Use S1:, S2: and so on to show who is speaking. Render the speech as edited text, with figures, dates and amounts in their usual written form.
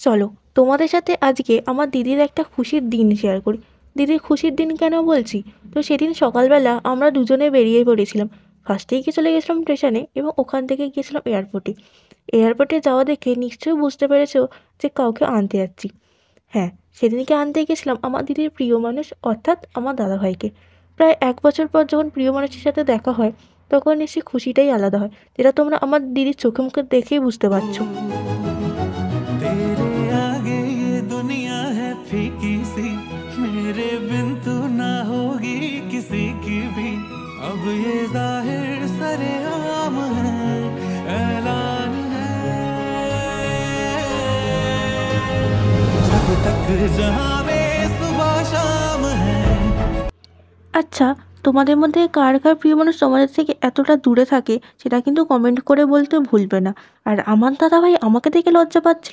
S1: চলো তোমাদের সাথে আজকে আমার দিদির একটা খুশির দিন শেয়ার করি। দিদির খুশির দিন কেন বলছি, তো সেদিন সকালবেলা আমরা দুজনে বেরিয়ে পড়েছিলাম। ফার্স্টেই গিয়ে চলে গেছিলাম স্টেশনে এবং ওখান থেকে গিয়েছিলাম এয়ারপোর্টে। এয়ারপোর্টে যাওয়া দেখে নিশ্চয়ই বুঝতে পেরেছো যে কাউকে আনতে যাচ্ছি। হ্যাঁ, সেদিনকে আনতে গেছিলাম আমার দিদির প্রিয় মানুষ অর্থাৎ আমার দাদাভাইকে। প্রায় ১ বছর পর যখন প্রিয় মানুষের সাথে দেখা হয় তখন সে খুশিটাই আলাদা হয়, যেটা তোমরা আমার দিদির চোখে মুখে দেখেই বুঝতে পারছো।
S2: तेरे आगे ये दुनिया है फीकी सी, मेरे बिन तू ना होगी किसी की भी। अब ये जाहिर सरेआम है, ऐलान है, जब तक जहां में सुबह शाम है।
S1: আচ্ছা, তোমাদের মধ্যে কার কার প্রিয় মানুষ তোমাদের থেকে এতটা দূরে থাকে সেটা কিন্তু কমেন্ট করে বলতে ভুলবে না। আর আমার দাদাভাই আমাকে দেখে লজ্জা পাচ্ছিল।